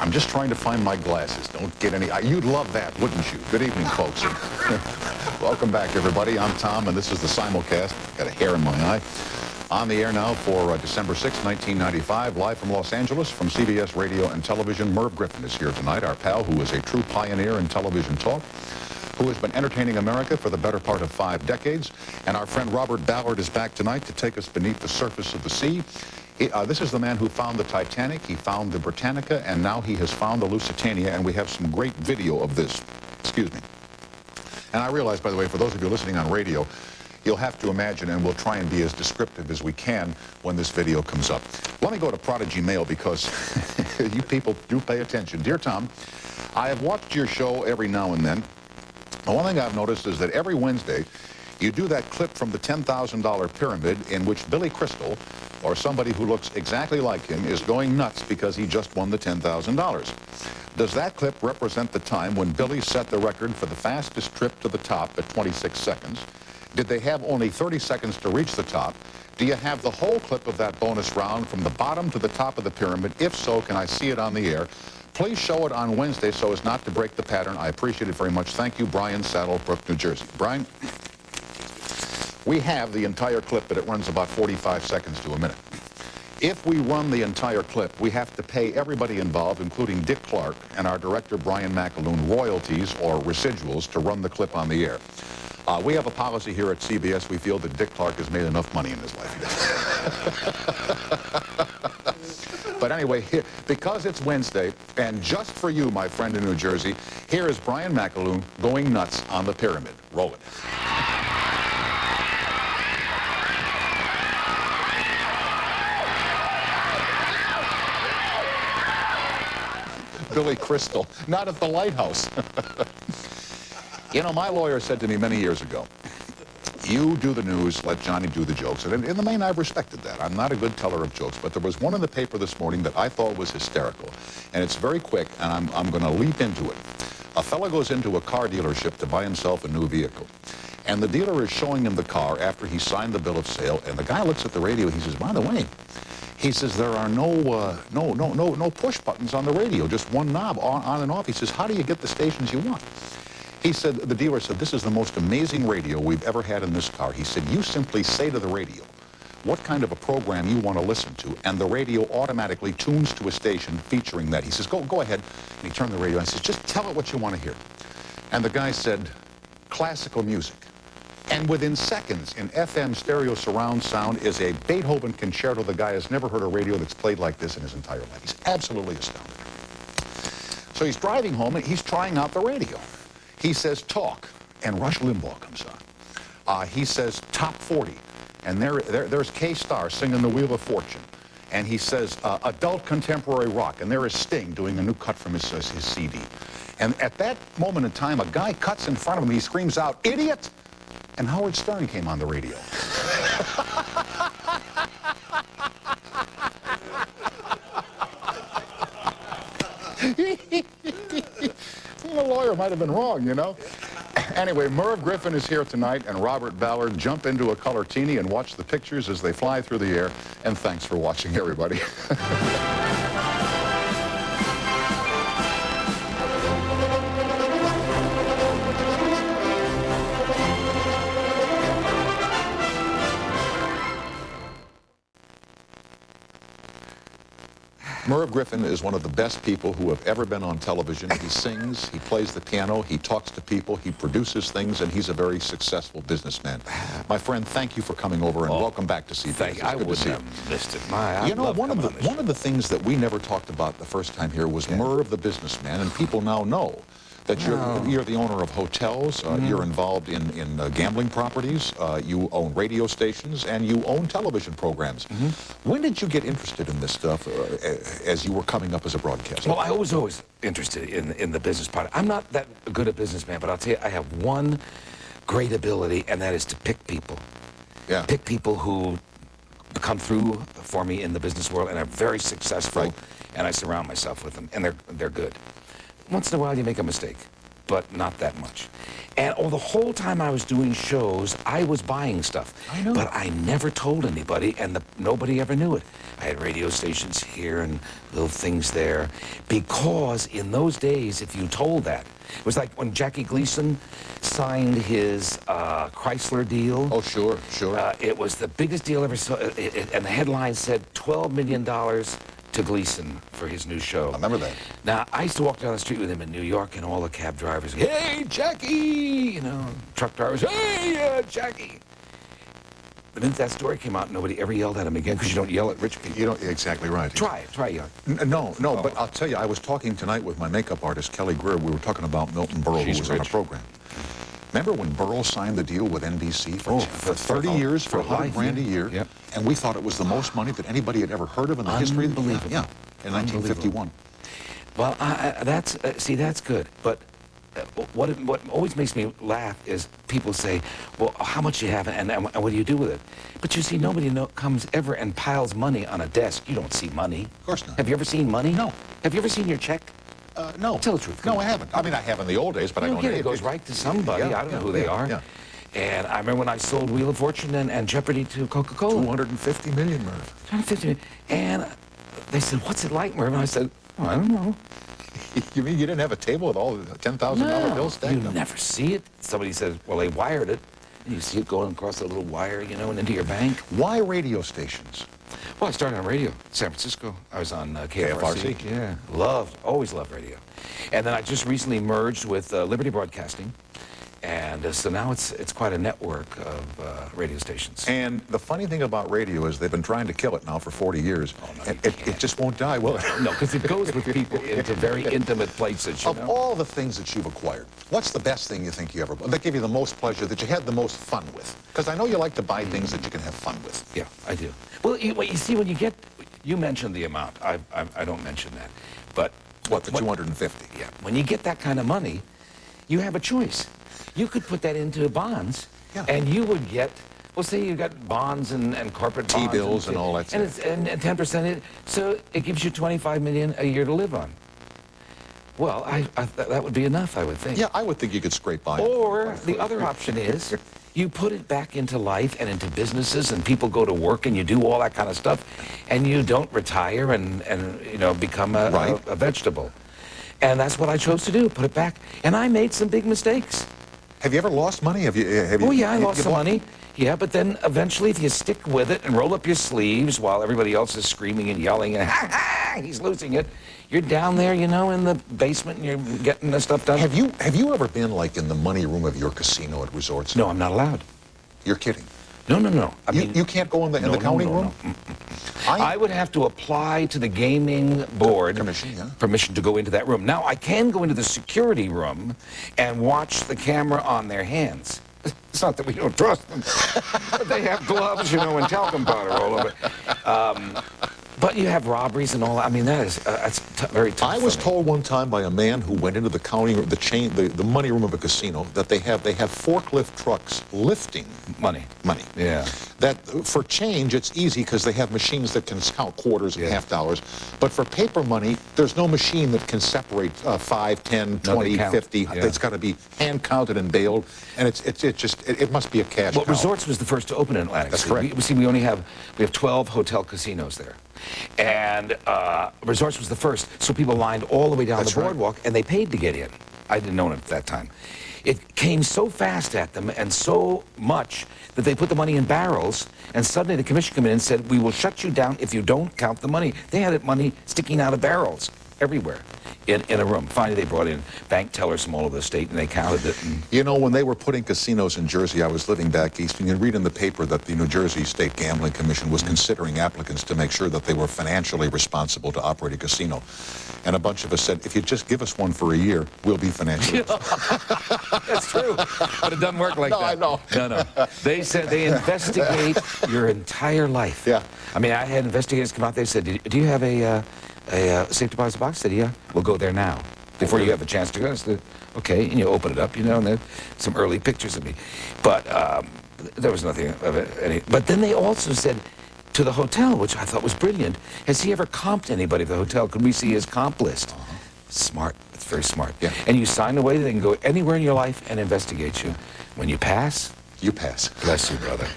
I'm just trying to find my glasses. Don't get any... You'd love that, wouldn't you? Good evening, folks. Welcome back, everybody. I'm Tom, and this is the simulcast. Got a hair in my eye. On the air now for December 6, 1995, live from Los Angeles, from CBS Radio and Television. Merv Griffin is here tonight, our pal who is a true pioneer in television talk, who has been entertaining America for the better part of 5 decades. And our friend Robert Ballard is back tonight to take us beneath the surface of the sea. This is the man who found the Titanic, he found the Britannica, and now he has found the Lusitania, and we have some great video of this. Excuse me. And I realize, by the way, for those of you listening on radio, you'll have to imagine, and we'll try and be as descriptive as we can when this video comes up. Let me go to Prodigy Mail because you people do pay attention. Dear Tom, I have watched your show every now and then. The one thing I've noticed is that every Wednesday, you do that clip from the $10,000 pyramid in which Billy Crystal, or somebody who looks exactly like him, is going nuts because he just won the $10,000. Does that clip represent the time when Billy set the record for the fastest trip to the top at 26 seconds? Did they have only 30 seconds to reach the top? Do you have the whole clip of that bonus round from the bottom to the top of the pyramid? If so, can I see it on the air? Please show it on Wednesday so as not to break the pattern. I appreciate it very much. Thank you, Brian, Saddlebrook, New Jersey. Brian, we have the entire clip, but it runs about 45 seconds to a minute. If we run the entire clip, we have to pay everybody involved, including Dick Clark and our director, Brian McAloon, royalties or residuals to run the clip on the air. We have a policy here at CBS. We feel that Dick Clark has made enough money in his life. But anyway, because it's Wednesday, and just for you, my friend in New Jersey, here is Brian McAloon going nuts on the pyramid. Roll it. Billy Crystal, not at the lighthouse. You know, my lawyer said to me many years ago, you do the news, let Johnny do the jokes. And in the main, I've respected that. I'm not a good teller of jokes, but there was one in the paper this morning that I thought was hysterical. And it's very quick, and I'm going to leap into it. A fellow goes into a car dealership to buy himself a new vehicle. And the dealer is showing him the car after he signed the bill of sale. And the guy looks at the radio. He says, by the way, he says, there are no push buttons on the radio, just one knob on and off. He says, how do you get the stations you want? He said, the dealer said, this is the most amazing radio we've ever had in this car. He said, you simply say to the radio what kind of a program you want to listen to, and the radio automatically tunes to a station featuring that. He says, go ahead. And he turned the radio on and says, just tell it what you want to hear. And the guy said, classical music. And within seconds, in FM stereo surround sound is a Beethoven concerto. The guy has never heard a radio that's played like this in his entire life. He's absolutely astounded. So he's driving home, and he's trying out the radio. He says, talk, and Rush Limbaugh comes on. He says, top 40, and there's K-Star singing The Wheel of Fortune. And he says, adult contemporary rock, and there is Sting doing a new cut from his CD. And at that moment in time, a guy cuts in front of him, he screams out, idiot! And Howard Stern came on the radio. The lawyer might have been wrong, you know. Anyway, Merv Griffin is here tonight, and Robert Ballard. Jump into a color-tini and watch the pictures as they fly through the air. And thanks for watching, everybody. Merv Griffin is one of the best people who have ever been on television. He sings, he plays the piano, he talks to people, he produces things, and he's a very successful businessman. My friend, thank you for coming over, and welcome back to CBS. I wouldn't have missed it. You know, one of the things that we never talked about the first time here was Merv the businessman, and people now know that you're the owner of hotels, you're involved in gambling properties, you own radio stations, and you own television programs. When did you get interested in this stuff as you were coming up as a broadcaster? Well, I was always interested in the business part. I'm not that good a businessman, but I'll tell you, I have one great ability, and that is to pick people. Yeah. Pick people who come through for me in the business world and are very successful, and I surround myself with them, and they're good. Once in a while you make a mistake, but not that much. And the whole time I was doing shows, I was buying stuff. I know. But I never told anybody, and nobody ever knew it. I had radio stations here and little things there. Because in those days, if you told that, it was like when Jackie Gleason signed his Chrysler deal. Oh, sure, sure. It was the biggest deal ever. And the headline said $12 million to Gleason for his new show. I remember that. Now, I used to walk down the street with him in New York, and all the cab drivers, hey, Jackie! You know, truck drivers, hey, Jackie! The minute that story came out, nobody ever yelled at him again, because you don't yell at rich people. You don't, exactly right. Try young. No, but I'll tell you, I was talking tonight with my makeup artist, Kelly Greer. We were talking about Milton Berle, who was on our program. Remember when Berle signed the deal with NBC for 30 years, for $100,000 a year? Yep. And we thought it was the most money that anybody had ever heard of in the history of the Unbelievable. Yeah, in 1951. Well, that's good. But what always makes me laugh is people say, well, how much do you have and what do you do with it? But you see, nobody comes ever and piles money on a desk. You don't see money. Of course not. Have you ever seen money? No. Have you ever seen your check? No. Tell the truth. No, I haven't. I mean, I have in the old days, but I don't. It goes right to somebody. I don't know who they are. Yeah. And I remember when I sold Wheel of Fortune and Jeopardy to Coca-Cola. 250 million, Merv. 250 million. And they said, what's it like, Merv? And I said, oh, I don't know. You mean you didn't have a table with all the $10,000 bills stacked You up? never see it. Somebody says, well, they wired it. And you see it going across a little wire, you know, and into your bank. Why radio stations? Well, I started on radio, San Francisco. I was on KFRC. KFRC. Yeah, always loved radio. And then I just recently merged with Liberty Broadcasting. And so now it's quite a network of radio stations. And the funny thing about radio is they've been trying to kill it now for 40 years. Oh, no, And it just won't die, will it? No, because it goes with people into very intimate places, you Of know. all the things that you've acquired, what's the best thing you think you ever bought? That gave you the most pleasure, that you had the most fun with? Because I know you like to buy things that you can have fun with. Yeah, I do. Well, you see, when you mentioned the amount. I don't mention that. But What, the 250? Yeah, when you get that kind of money, you have a choice. You could put that into bonds, Yeah. and you would get, well, say you got bonds and corporate bonds. T-bills and all that and stuff. And 10%, so it gives you $25 million a year to live on. Well, that would be enough, I would think. Yeah, I would think you could scrape by. Or the other option is you put it back into life and into businesses, and people go to work and you do all that kind of stuff, and you don't retire and you know, become a vegetable. And that's what I chose to do, put it back. And I made some big mistakes. Have you ever lost money? Oh, yeah, I lost some money. Yeah, but then eventually if you stick with it and roll up your sleeves while everybody else is screaming and yelling and ha, ha, he's losing it, you're down there, you know, in the basement and you're getting the stuff done. Have you ever been like in the money room of your casino at resorts? No, I'm not allowed. You're kidding. No. I mean, You can't go in the counting room? No. I would have to apply to the gaming board permission to go into that room. Now, I can go into the security room and watch the camera on their hands. It's not that we don't trust them. But they have gloves, you know, and talcum powder all over. But you have robberies and all that. I mean, that's very tough. I was told one time by a man who went into the counting room, the money room of a casino, that they have forklift trucks lifting money. Yeah. That for change, it's easy because they have machines that can count quarters and half dollars. But for paper money, there's no machine that can separate 5, 10, 20, 50. Yeah. It's got to be hand counted and baled, and it must be a cash cow. Well, Resorts was the first to open in Atlantic That's City. correct. We have 12 hotel casinos there. And Resorts was the first, so people lined all the way down the boardwalk, and they paid to get in. I didn't know it at that time. It came so fast at them and so much that they put the money in barrels, and suddenly the commission came in and said, we will shut you down if you don't count the money. They had money sticking out of barrels everywhere in a room. Finally, they brought in bank tellers from all over the state, and they counted it. And you know, when they were putting casinos in Jersey, I was living back east, and you read in the paper that the New Jersey State Gambling Commission was considering applicants to make sure that they were financially responsible to operate a casino. And a bunch of us said, if you just give us one for a year, we'll be financially responsible. That's true, but it doesn't work like that. I know. No. They said they investigate your entire life. Yeah. I mean, I had investigators come out. They said, do you have a safe deposit box? I said, yeah. We'll go there now. Before you have a chance to go. I said, okay. And you open it up, you know, and there's some early pictures of me. But there was nothing of it. But then they also said to the hotel, which I thought was brilliant, has he ever comped anybody at the hotel? Could we see his comp list? Smart. It's very smart. Yeah. And you sign away, they can go anywhere in your life and investigate you. When you pass, You pass. bless you, brother.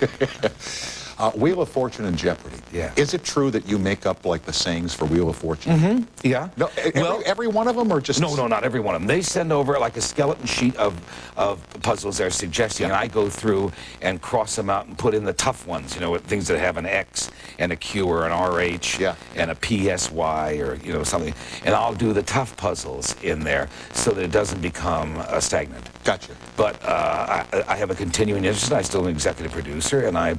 Wheel of Fortune and Jeopardy. Yeah. Is it true that you make up like the sayings for Wheel of Fortune? Yeah. No, every one of them, or just No, not every one of them. They send over like a skeleton sheet of puzzles they're suggesting, and I go through and cross them out and put in the tough ones, you know, with things that have an X and a Q or an RH and a PSY or, you know, something. And I'll do the tough puzzles in there so that it doesn't become stagnant. Gotcha. But I have a continuing interest. I'm still an executive producer, and I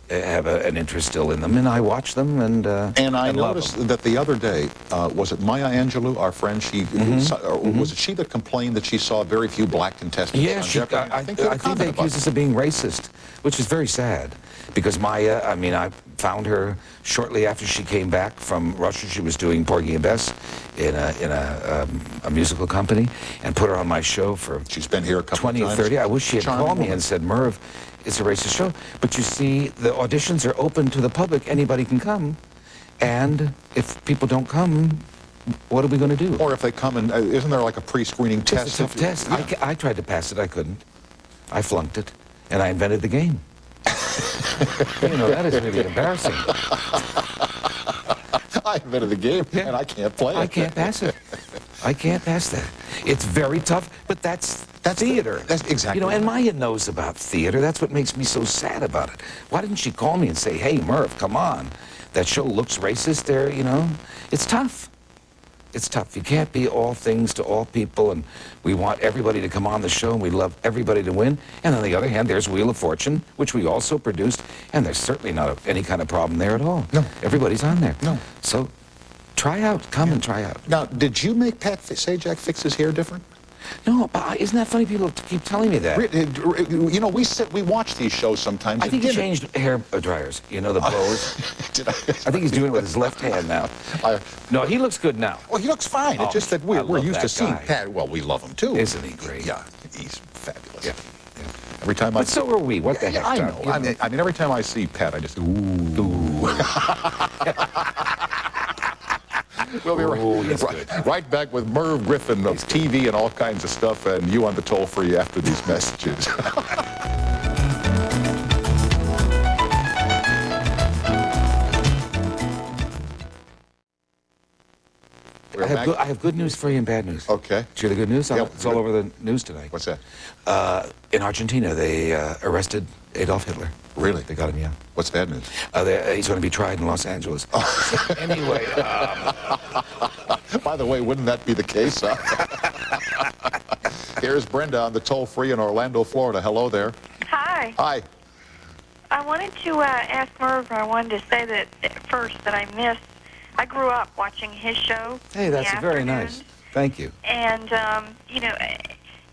have an interest still in them, and I watch them and I love noticed them. that the other day, was it Maya Angelou, our friend? She was it she that complained that she saw very few black contestants? Yeah, on Jeopardy? I think they accuse us of being racist, which is very sad. Because Maya, I mean, I found her shortly after she came back from Russia. She was doing Porgy and Bess in a musical company, and put her on my show for She's been here a couple 20 of or times. 30. I wish she had Charming called me woman. and said, Merv, it's a racist show. But you see, the auditions are open to the public. Anybody can come. And if people don't come, what are we going to do? Or if they come and, isn't there like a pre-screening test? It's a tough test. Yeah. I tried to pass it. I couldn't. I flunked it. And I invented the game. You know, that is really embarrassing. I invented the game, and I can't play it. I can't pass it. I can't pass that. It's very tough, but that's theater. That's exactly You know, and right. Maya knows about theater. That's what makes me so sad about it. Why didn't she call me and say, hey, Merv, come on. That show looks racist there, you know? It's tough. It's tough. You can't be all things to all people, and we want everybody to come on the show, and we love everybody to win. And on the other hand, there's Wheel of Fortune, which we also produced, and there's certainly not any kind of problem there at all. No. Everybody's on there. No. So try out. Come and try out. Now, did you make Pat Sajak fix his hair different? No, but isn't that funny? People keep telling me that. You know, we watch these shows sometimes. I think he changed hair dryers. You know, the blowers. Did I? I think he's doing it with his left hand now. No, he looks good now. Well, he looks fine. Oh, It's just that I we're love used to that seeing guy. Pat. Well, we love him too. Isn't he great? Yeah, he's fabulous. Yeah. Every time But so are we. What the heck? I Tom? know. You I mean, every time I see Pat, I just ooh. We'll be right back with Merv Griffin of TV and all kinds of stuff, and you on the toll-free after these messages. I have good news for you and bad news. Okay. Did you hear the good news? Yeah, It's all over the news tonight. What's that? In Argentina, they arrested Adolf Hitler. Really? They got him, yeah. What's bad news? He's going to be tried in Los Angeles. Anyway, By the way, wouldn't that be the case? Huh? Here's Brenda on the toll-free in Orlando, Florida. Hello there. Hi. Hi. I wanted to ask Merv, I wanted to say that first that I grew up watching his show. hey, that's in the very afternoons. nice. Thank you. And, you know,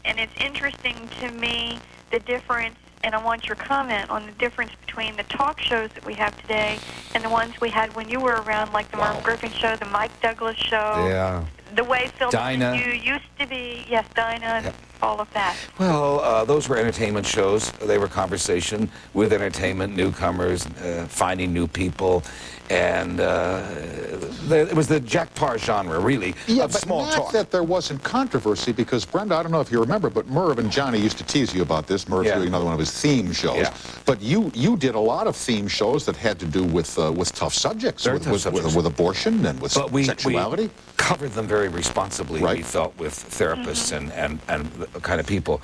and it's interesting to me the difference, and I want your comment on the difference between the talk shows that we have today and the ones we had when you were around, like the Merv Griffin show, the Mike Douglas show. Yeah. The way Phil Dinah. you used to be, yes, Dinah, all of that. Well, those were entertainment shows. They were conversation with entertainment, newcomers, finding new people, and it was the Jack Tar genre, really, Yeah, of but small not talk. that there wasn't controversy, because Brenda, I don't know if you remember, but Merv and Johnny used to tease you about this. Merv's doing another one of his theme shows. Yeah. But you did a lot of theme shows that had to do with tough subjects, Very with, tough with, subjects. with abortion and with But we sexuality. covered them very responsibly, Right. we felt, with therapists and the kind of people.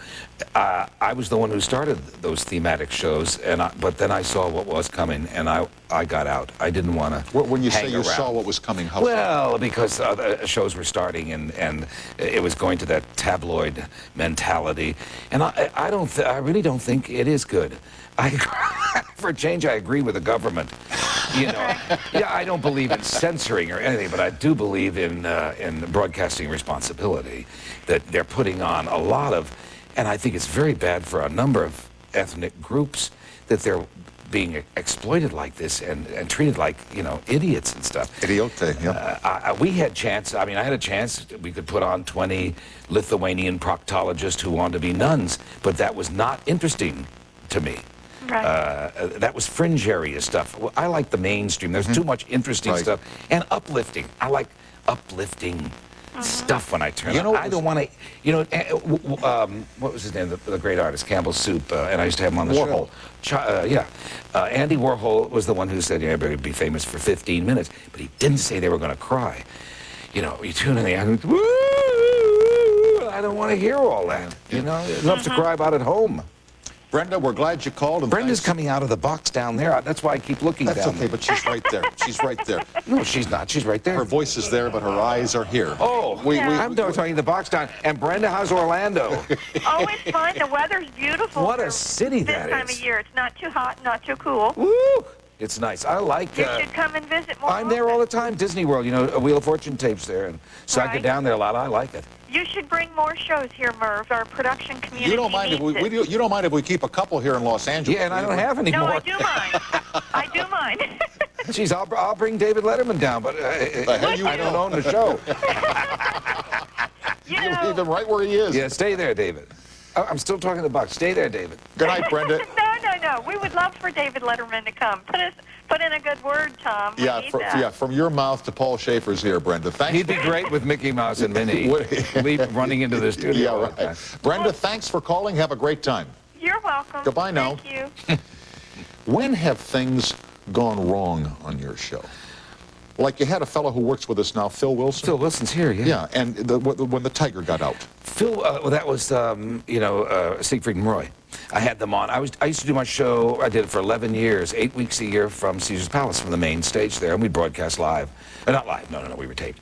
I was the one who started those thematic shows, but then I saw what was coming, and I got out. I didn't want to When you say hang you around. saw what was coming, how Well, because the shows were starting, and it was going to that tabloid mentality, and I really don't think it is good. For a change, I agree with the government. You know, yeah, I don't believe in censoring or anything, but I do believe in broadcasting responsibility. That they're putting on a lot of, and I think it's very bad for a number of ethnic groups that they're being exploited like this and treated like, you know, idiots and stuff. Idiote, yeah. We had chance. I mean, I had a chance. We could put on 20 Lithuanian proctologists who wanted to be nuns, but that was not interesting to me. Right. That was fringe area stuff. Well, I like the mainstream. There's too much interesting Right. stuff and uplifting. I like uplifting stuff when I turn You on. know, I don't want to, what was his name, the great artist, Campbell Soup, and I used to have him on the Warhol. show. Andy Warhol was the one who said, yeah, better be famous for 15 minutes, but he didn't say they were going to cry. You know, you tune in the end, woo, I don't want to hear all that. You know, I'd love to cry about it home. Brenda, we're glad you called. And Brenda's thanks. coming out of the box down there. That's why I keep looking That's down okay, there. but she's right there. She's right there. No, she's not. She's right there. Her voice is there, but her eyes are here. Oh, I'm talking the box down. And Brenda, how's Orlando? Oh, it's fine. The weather's beautiful. What a for city this that time is. of year. It's not too hot, not too cool. Woo! It's nice. I like You should come and visit more. I'm there all the time. Disney World, you know, a Wheel of Fortune tapes there. And so I Right. get down there a lot. I like it. You should bring more shows here, Merv. Our production community You don't mind if needs it. you don't mind if we keep a couple here in Los Angeles? Yeah, and I don't have any No, more. I do mind. I do mind. Jeez, I'll bring David Letterman down, but hell you I don't will. own the show. You You know, leave him right where he is. Yeah, stay there, David. I'm still talking the box. Stay there, David. Good night, Brenda. No. We would love for David Letterman to come. Put in a good word, Tom. We need that. From your mouth to Paul Schaefer's ear, Brenda. Thanks. He'd be great with Mickey Mouse and Minnie running into the studio. Yeah, all the right. time. Brenda, thanks for calling. Have a great time. You're welcome. Goodbye now. Thank you. When have things gone wrong on your show? Like you had a fellow who works with us now, Phil Wilson. Phil Wilson's here, yeah. Yeah, and when the tiger got out. Phil, well, that was, Siegfried and Roy. I had them on. I used to do my show. I did it for 11 years, 8 weeks a year from Caesar's Palace, from the main stage there, and we'd broadcast live. Not live, no, we were taped.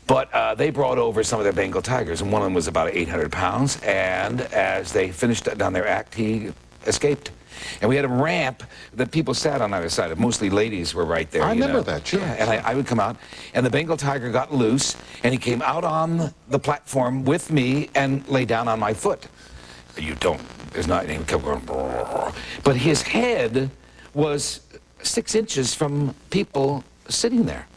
But they brought over some of their Bengal tigers, and one of them was about 800 pounds, and as they finished down their act, he escaped. And we had a ramp that people sat on either side of. Mostly ladies were right there. I you remember know. that, sure. Yeah, and I would come out, and the Bengal tiger got loose, and he came out on the platform with me and lay down on my foot. There's not any, kept going, but his head was 6 inches from people sitting there.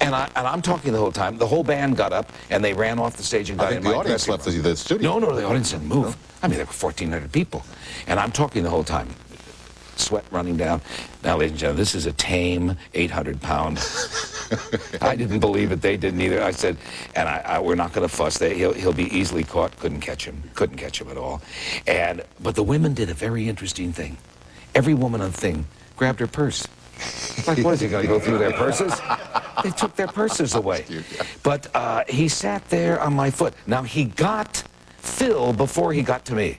And I'm talking the whole time. The whole band got up, and they ran off the stage and got I think in the my audience dressing left room. the studio. No, the audience didn't move. I mean, there were 1,400 people. And I'm talking the whole time. Sweat running down. Now, ladies and gentlemen, this is a tame 800-pound. I didn't believe it. They didn't either. I said, and we're not going to fuss. He'll be easily caught. Couldn't catch him at all. But the women did a very interesting thing. Every woman on the thing grabbed her purse. Like, what is he going to go through their purses? They took their purses away. But he sat there on my foot. Now, he got Phil before he got to me.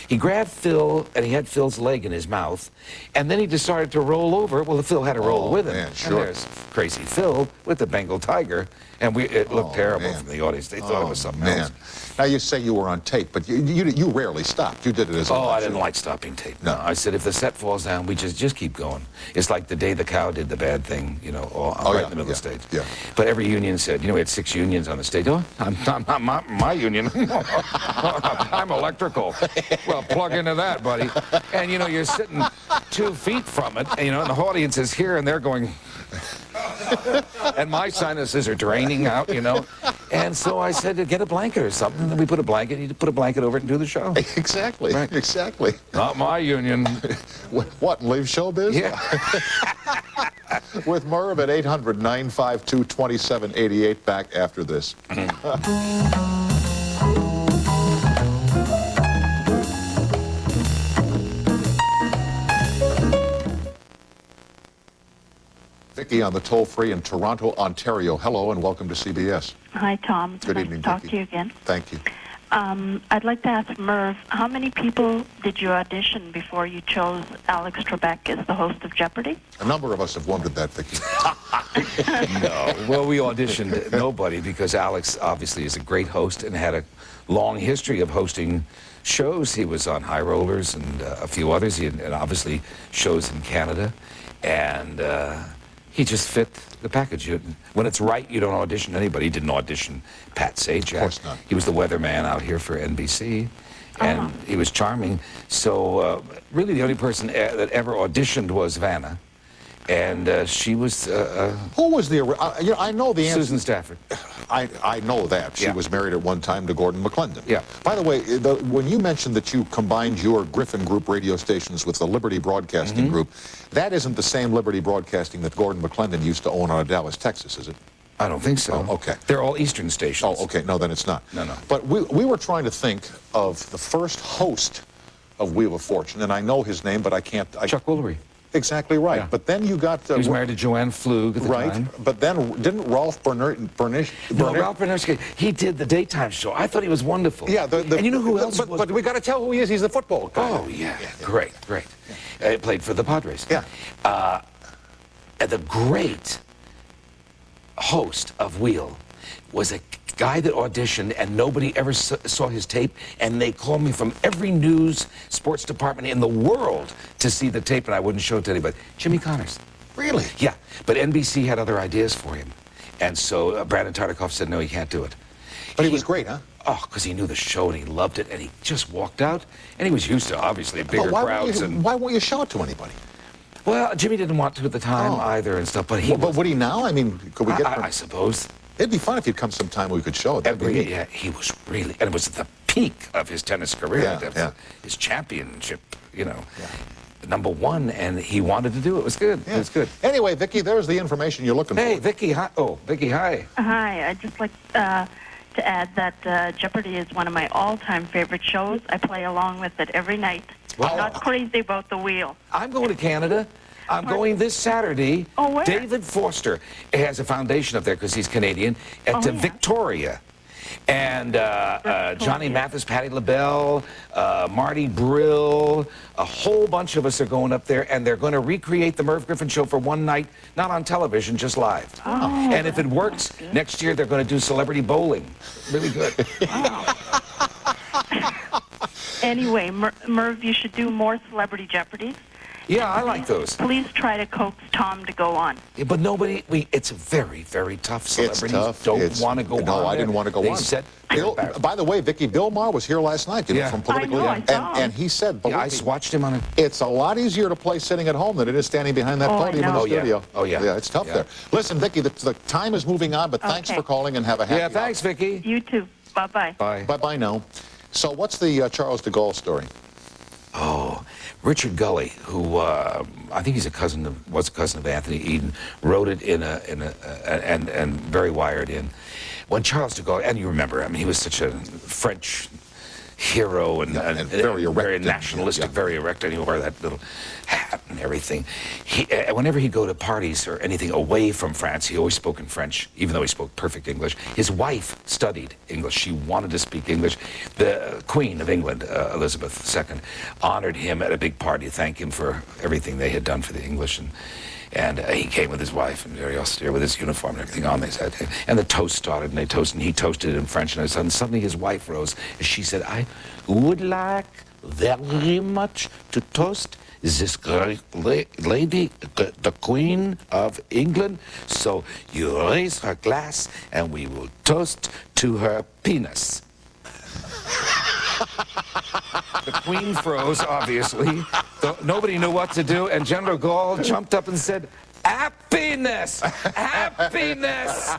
He grabbed Phil, and he had Phil's leg in his mouth, and then he decided to roll over. Well, Phil had to roll with him. Man, sure. And there's crazy Phil with the Bengal tiger, and it looked terrible man. from the audience. They thought it was something else. Now, you say you were on tape, but you rarely stopped. You did it as a... Oh, I didn't like stopping tape. No, I said if the set falls down, we just keep going. It's like the day the cow did the bad thing, you know, right in the middle of the stage. Yeah. But every union said, we had 6 unions on the stage. Oh, I'm not my union. I'm electrical. Well, plug into that, buddy. And you're sitting 2 feet from it, and and the audience is here, and they're going. And my sinuses are draining out, And so I said, get a blanket or something. And we put a blanket. You put a blanket over it and do the show. Exactly. Right. Exactly. Not my union. What, leave showbiz? Yeah. With Merv at 800-952-2788. Back after this. Vicki on the toll-free in Toronto, Ontario. Hello and welcome to CBS. Hi, Tom. It's Good nice evening, to talk Vicki. to you again. Thank you. I'd like to ask Merv, how many people did you audition before you chose Alex Trebek as the host of Jeopardy? A number of us have wondered that, Vicki. No. Well, we auditioned nobody because Alex obviously is a great host and had a long history of hosting shows. He was on High Rollers and a few others. He had obviously shows in Canada. And he just fit the package. When it's right, you don't audition anybody. He didn't audition Pat Sajak. Of course not. He was the weatherman out here for NBC. And he was charming. So really the only person that ever auditioned was Vanna. And she was... Who was the... I know the answer. Susan Stafford. I know that. She was married at one time to Gordon McClendon. Yeah. By the way, when you mentioned that you combined your Griffin Group radio stations with the Liberty Broadcasting Group, that isn't the same Liberty Broadcasting that Gordon McClendon used to own out of Dallas, Texas, is it? I don't think so. Oh, okay. They're all Eastern stations. Oh, okay. No, then it's not. No. But we were trying to think of the first host of Wheel of Fortune, and I know his name, but I can't. Chuck Woolery. Exactly right. Yeah. But then you got... He was married to Joanne Flug at the time. Right. But then didn't Ralph Bernish... No, Ralph Bernish, he did the daytime show. I thought he was wonderful. Yeah. And you know who else was? But we got to tell who he is. He's the football guy. Oh, yeah. Great. He played for the Padres. Yeah. The great host of Wheel was a guy that auditioned and nobody ever saw his tape, and they called me from every news sports department in the world to see the tape, and I wouldn't show it to anybody. Jimmy Connors. Really? Yeah, but NBC had other ideas for him, and so Brandon Tartikoff said, no, he can't do it. But he was great, huh? Oh, because he knew the show and he loved it, and he just walked out, and he was used to, obviously, bigger But crowds. why won't you show it to anybody? Well, Jimmy didn't want to at the time either and stuff, but he But would he now? I mean, could we get... I suppose. It'd be fun if he'd come sometime we could show it. That'd be neat. Yeah, he was really, and it was at the peak of his tennis career, his championship, number one, and he wanted to do it. It was good. Yeah. It was good. Anyway, Vicki, there's the information you're looking Hey, for. Vicki, hi. Oh, Vicki, hi. Hi, I'd just like to add that Jeopardy is one of my all-time favorite shows. I play along with it every night. Wow. I'm not crazy about the wheel. I'm going to Canada. I'm going this Saturday. Oh, where? David Foster has a foundation up there because he's Canadian at Victoria. And Johnny Mathis, Patti LaBelle, Marty Brill, a whole bunch of us are going up there, and they're going to recreate the Merv Griffin show for one night, not on television, just live. Oh, and if it works, next year they're going to do celebrity bowling. Really good. Wow. Anyway, Merv, you should do more Celebrity Jeopardies. Yeah, I like those. Please try to coax Tom to go on. Yeah, but nobody, it's very, very tough. Celebrities tough. don't want to go on. No, I didn't want to go they on. Said, by the way, Vicki, Bill Maher was here last night, from Politically. I saw him. And he said, I watched him on a... it's a lot easier to play sitting at home than it is standing behind that podium in the studio. Oh, yeah. Yeah, it's tough there. Listen, Vicki, the time is moving on, but thanks for calling and have a happy thanks, Vicki. You too. Bye-bye. Bye. Bye-bye now. So what's the Charles de Gaulle story? Oh, Richard Gully, who I think was a cousin of Anthony Eden, wrote it and very wired in. When Charles de Gaulle, and you remember, I mean, he was such a French hero and very erect, very nationalistic, very erect, and he wore that little hat and everything. Whenever he'd go to parties or anything away from France, he always spoke in French, even though he spoke perfect English. His wife studied English. She wanted to speak English. The Queen of England, Elizabeth II, honored him at a big party to thank him for everything they had done for the English. And he came with his wife, and very austere, with his uniform and everything on. They said, and the toast started, and they toasted, and he toasted in French. And suddenly his wife rose, and she said, "I would like very much to toast this great lady, the Queen of England. So you raise her glass, and we will toast to her penis." The Queen froze, obviously. Nobody knew what to do, and General Gaulle jumped up and said, "Happiness! Happiness!"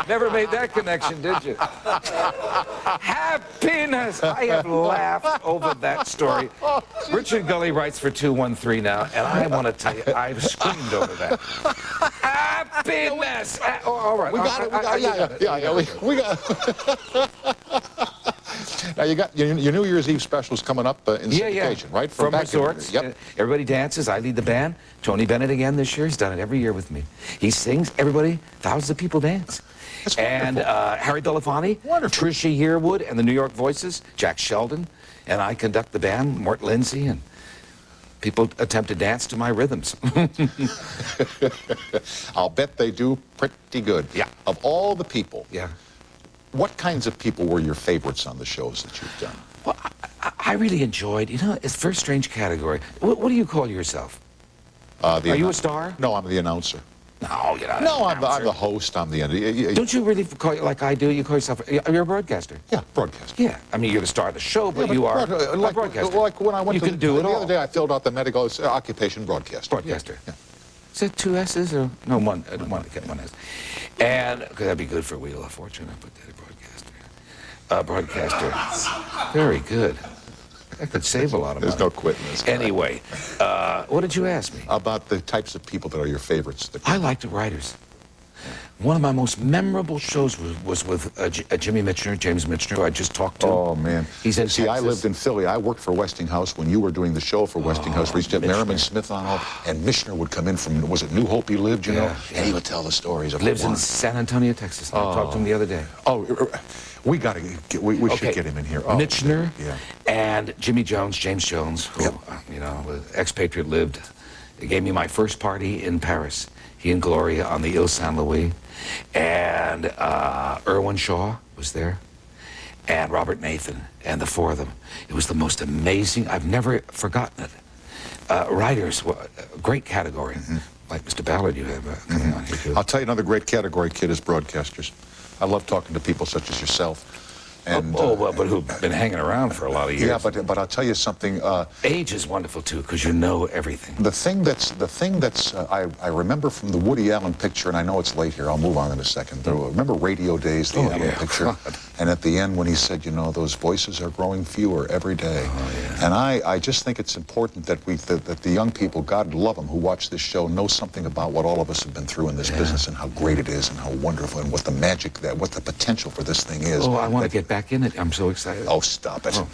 Never made that connection, did you? Happiness! I have laughed over that story. Richard Gully writes for 213 now, and I want to tell you, I've screamed over that. Happiness! All right. We got it. We got Now, you got your New Year's Eve specials coming up in syndication, right? From Resorts. Yep. Everybody dances. I lead the band. Tony Bennett again this year. He's done it every year with me. He sings. Everybody, thousands of people dance. That's and Harry Belafonte, Wonderful. Tricia Yearwood, and the New York Voices, Jack Sheldon, and I conduct the band, Mort Lindsay, and people attempt to dance to my rhythms. I'll bet they do pretty good. Yeah. Of all the people, Yeah. what kinds of people were your favorites on the shows that you've done? Well, I really enjoyed, it's a very strange category. What do you call yourself? Are you a star? No, I'm the announcer. No, you're not. No, I'm the host. I'm the... Don't you really call it like I do? You call yourself... You're a broadcaster. Yeah, broadcaster. Yeah. I mean, you're the star of the show, but you are a broadcaster. Like when I went you to can do it the all. other day, I filled out the medical occupation broadcaster. Broadcaster. Yeah. Is it 2 S's or... No, one S. And... Because that'd be good for Wheel of Fortune. I put that in broadcaster. Broadcaster. Very good. That could save a lot of money. There's no quitting this guy. Anyway, what did you ask me? About the types of people that are your favorites. I like the writers. One of my most memorable shows was with Jimmy Michener, James Michener, who I just talked to. Oh, man. He's in See, Texas. I lived in Philly. I worked for Westinghouse when you were doing the show for Westinghouse. We used to have Merriman Smith on, and Michener would come in from, was it New Hope he lived, you know? Yeah. And he would tell the stories of Lives in San Antonio, Texas. I talked to him the other day. Oh, we got to get, we should get him in here. Oh, Michener yeah. and Jimmy Jones, James Jones, who, you know, expatriate, lived. They gave me my first party in Paris. He and Gloria on the Ile Saint-Louis. And Irwin Shaw was there. And Robert Nathan, and the four of them. It was the most amazing, I've never forgotten it. Writers, great category. Like Mr. Ballard you have coming on here too. I'll tell you another great category, kid, is broadcasters. I love talking to people such as yourself. And, well, but who've been hanging around for a lot of years. Yeah, but I'll tell you something. Age is wonderful too, because you know everything. The thing that's I remember from the Woody Allen picture, and I know it's late here. I'll move on in a second. Remember Radio Days, the Allen picture, God. and at the end when he said, you know, those voices are growing fewer every day. Oh, yeah. And I just think it's important that that the young people, God love them, who watch this show, know something about what all of us have been through in this business and how great it is and how wonderful and what the magic, what the potential for this thing is. Oh, I want to get back in it. I'm so excited. Oh, stop it. Oh.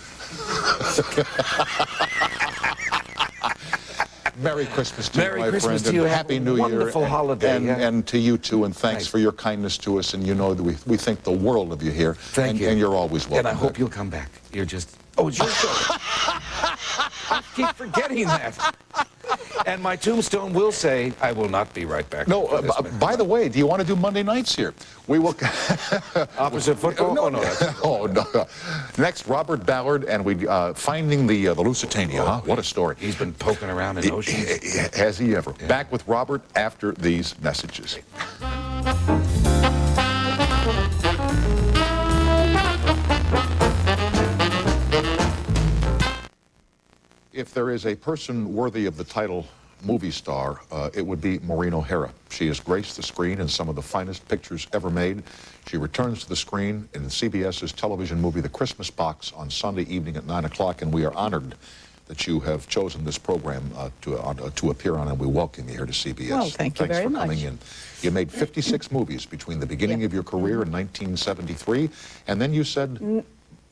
Merry Christmas to you, Merry my Christmas friend, to you. and Have Happy a New Year. wonderful holiday, And to you, too, and thanks for your kindness to us, and you know that we think the world of you here. Thank you. And you're always welcome. And I hope back. you'll come back. You're just... Oh, it's your show. I keep forgetting that. And my tombstone will say, I will not be right back. No, by the way, do you want to do Monday nights here? We will... Opposite football? No, Oh, no. That's... oh, no. Next, Robert Ballard, and we finding the Lusitania, huh? What a story. He's been poking around in oceans. Has he ever? Yeah. Back with Robert after these messages. If there is a person worthy of the title movie star, it would be Maureen O'Hara. She has graced the screen in some of the finest pictures ever made. She returns to the screen in CBS's television movie The Christmas Box on Sunday evening at 9 o'clock, and we are honored that you have chosen this program to appear on, and we welcome you here to CBS. Well, thank you very much. Thanks for coming in. You made 56 movies between the beginning of your career in 1973, and then you said...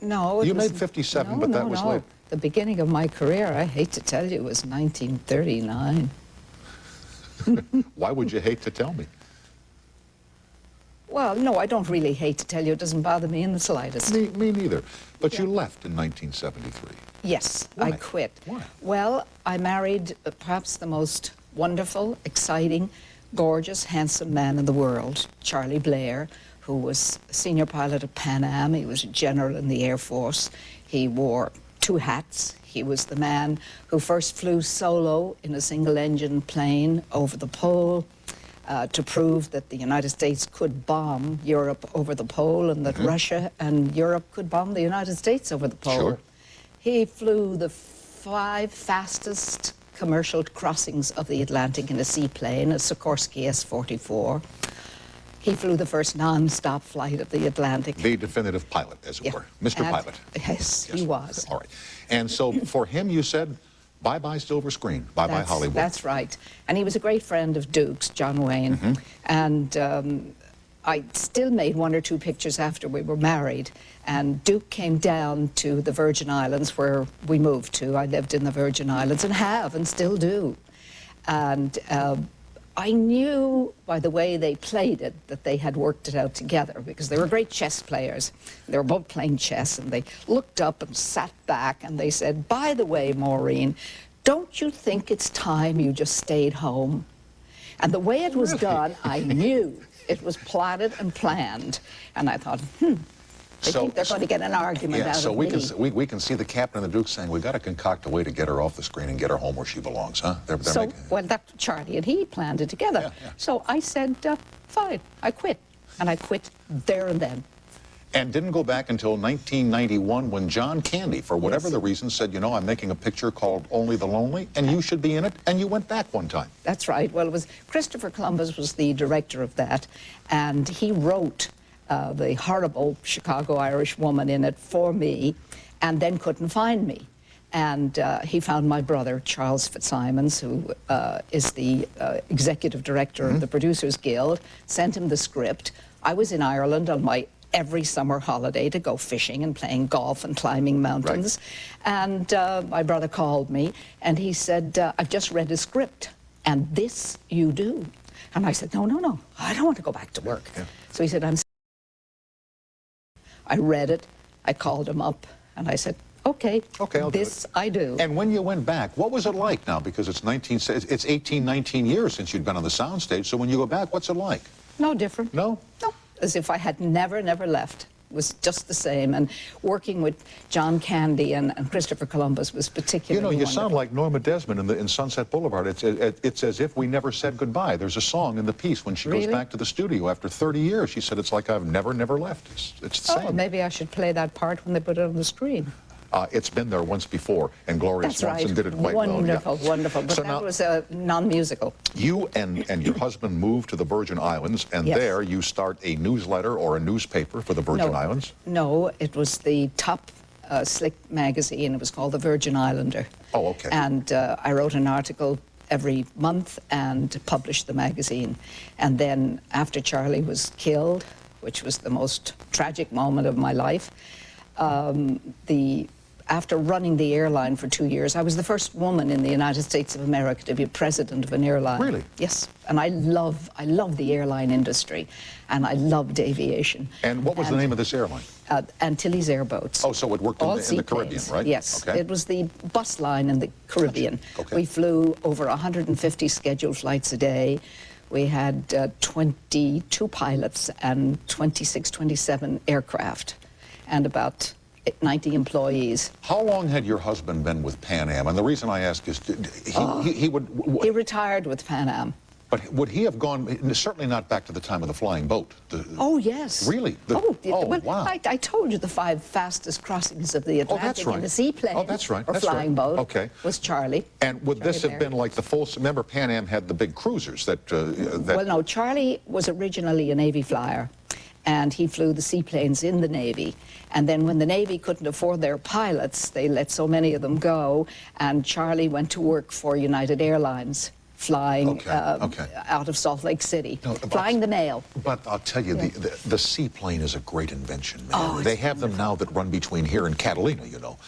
No. You made 57, but that was late. The beginning of my career, I hate to tell you, was 1939. Why would you hate to tell me? Well, no, I don't really hate to tell you. It doesn't bother me in the slightest. Me neither. But you left in 1973. Yes, Why? I quit. Why? Well, I married perhaps the most wonderful, exciting, gorgeous, handsome man in the world, Charlie Blair, who was senior pilot at Pan Am. He was a general in the Air Force. He wore 2 hats. He was the man who first flew solo in a single-engine plane over the pole to prove that the United States could bomb Europe over the pole and that Russia and Europe could bomb the United States over the pole. Sure. He flew the 5 fastest commercial crossings of the Atlantic in a seaplane, a Sikorsky S-44. He flew the first non-stop flight of the Atlantic. The definitive pilot, as it were. Mr. Pilot. Yes, he was. All right. And so for him, you said, bye-bye silver screen, bye-bye Hollywood. That's right. And he was a great friend of Duke's, John Wayne. And I still made 1 or 2 pictures after we were married. And Duke came down to the Virgin Islands, where we moved to. I lived in the Virgin Islands and have and still do. And I knew by the way they played it that they had worked it out together, because they were great chess players. They were both playing chess, and they looked up and sat back and they said, by the way, Maureen, don't you think it's time you just stayed home? And the way it was done, I knew it was plotted and planned. And I thought, I think they're going to get an argument out so of we can see the captain and the Duke saying, we got to concoct a way to get her off the screen and get her home where she belongs, huh? Well, that's Charlie and he planned it together. Yeah. So I said, fine, I quit. And I quit there and then. And didn't go back until 1991 when John Candy, for whatever the reason, said, you know, I'm making a picture called Only the Lonely, and you should be in it, and you went back one time. That's right. Well, it was Christopher Columbus was the director of that, and he wrote the horrible Chicago Irish woman in it for me, and then couldn't find me. And he found my brother, Charles Fitzsimons, who is the executive director of the Producers Guild, sent him the script. I was in Ireland on my every summer holiday to go fishing and playing golf and climbing mountains. Right. And my brother called me and he said, I've just read a script and this you do. And I said, no, I don't want to go back to work. Yeah. So he said, I read it, I called him up and I said, okay, I'll this do it. I do. And when you went back, what was it like now? Because it's 18, 19 years since you'd been on the soundstage. So when you go back, what's it like? No different. No? No. As if I had never left. It was just the same. And working with John Candy and Christopher Columbus was particularly You wonderful. sound like Norma Desmond in Sunset Boulevard. It's as if we never said goodbye. There's a song in the piece when she goes back to the studio after 30 years. She said, it's like I've never left. It's the same. Maybe I should play that part when they put it on the screen. It's been there once before, and Gloria Swanson did it quite well. Wonderful, wonderful. But so that now, was a non-musical. You and your husband moved to the Virgin Islands, and Yes. there you start a newsletter or a newspaper for the Virgin Islands? No, it was the top slick magazine. It was called the Virgin Islander. Oh, okay. And I wrote an article every month and published the magazine. And then after Charlie was killed, which was the most tragic moment of my life, after running the airline for 2 years, I was the first woman in the United States of America to be president of an airline. Really? Yes. And I love the airline industry, and I loved aviation. And what was the name of this airline? Antilles Airboats. Oh, so it worked in the Caribbean, right? Yes. Okay. It was the bus line in the Caribbean. Gotcha. Okay. We flew over 150 scheduled flights a day. We had 22 pilots and 26, 27 aircraft, and about 90 employees. How long had your husband been with Pan Am? And the reason I ask is, He retired with Pan Am. But would he have gone, certainly not back to the time of the flying boat? Oh, yes. Really? Wow. I told you the 5 fastest crossings of the Atlantic in the seaplane. Oh, that's right. Or That's flying boat. Okay. Was Charlie. And would this have been like the full, remember Pan Am had the big cruisers that... Well, no, Charlie was originally a Navy flyer. And he flew the seaplanes in the Navy. And then when the Navy couldn't afford their pilots, they let so many of them go. And Charlie went to work for United Airlines, flying out of Salt Lake City, flying the mail. But I'll tell you, the seaplane is a great invention, man. They have them now that run between here and Catalina, you know.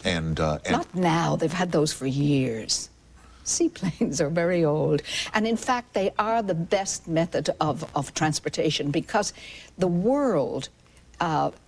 And not now. They've had those for years. Seaplanes are very old. And in fact, they are the best method of transportation because the world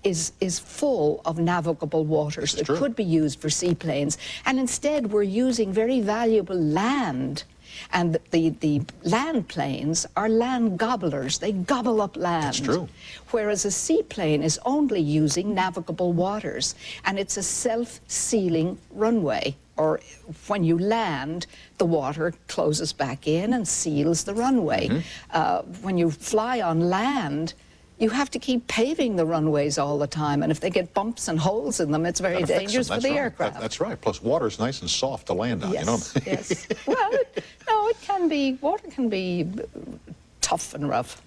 is full of navigable waters that could be used for seaplanes. And instead, we're using very valuable land. And the land planes are land gobblers. They gobble up land. That's true. Whereas a seaplane is only using navigable waters. And it's a self-sealing runway. Or when you land, the water closes back in and seals the runway. When you fly on land, you have to keep paving the runways all the time. And if they get bumps and holes in them, it's very dangerous for the aircraft. That's right. Plus, water's nice and soft to land on, yes, you know? Yes. Well, no, it can be, water can be tough and rough.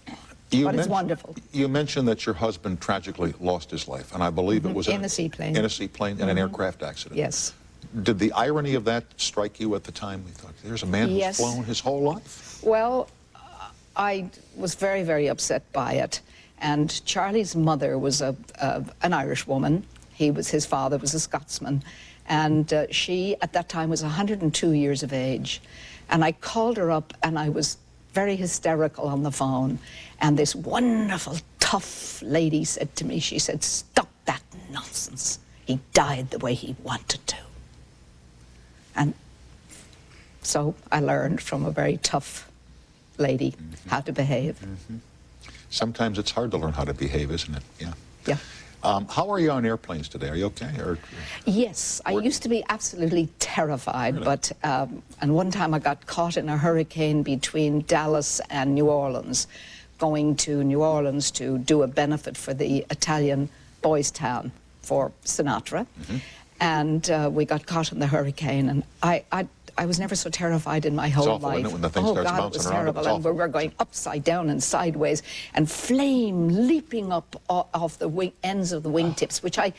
But it's wonderful. You mentioned that your husband tragically lost his life, and I believe it was in a seaplane. In a seaplane, in an aircraft accident. Yes. Did the irony of that strike you at the time? We thought, there's a man who's flown his whole life? Well, I was very, very upset by it. And Charlie's mother was an Irish woman. His father was a Scotsman. And she, at that time, was 102 years of age. And I called her up, and I was very hysterical on the phone. And this wonderful, tough lady said to me, she said, "Stop that nonsense. He died the way he wanted to." And so I learned from a very tough lady how to behave. Sometimes it's hard to learn how to behave, isn't it? Yeah. Yeah. How are you on airplanes today? Are you okay? Yes, I used to be absolutely terrified, really? But and one time I got caught in a hurricane between Dallas and New Orleans, going to New Orleans to do a benefit for the Italian Boys Town for Sinatra. And we got caught in the hurricane, and I was never so terrified in my whole awful, life. Isn't it, when the thing starts God, bouncing it was around, terrible. it's And we were going upside down and sideways, and flame leaping up off the ends of the wingtips, which I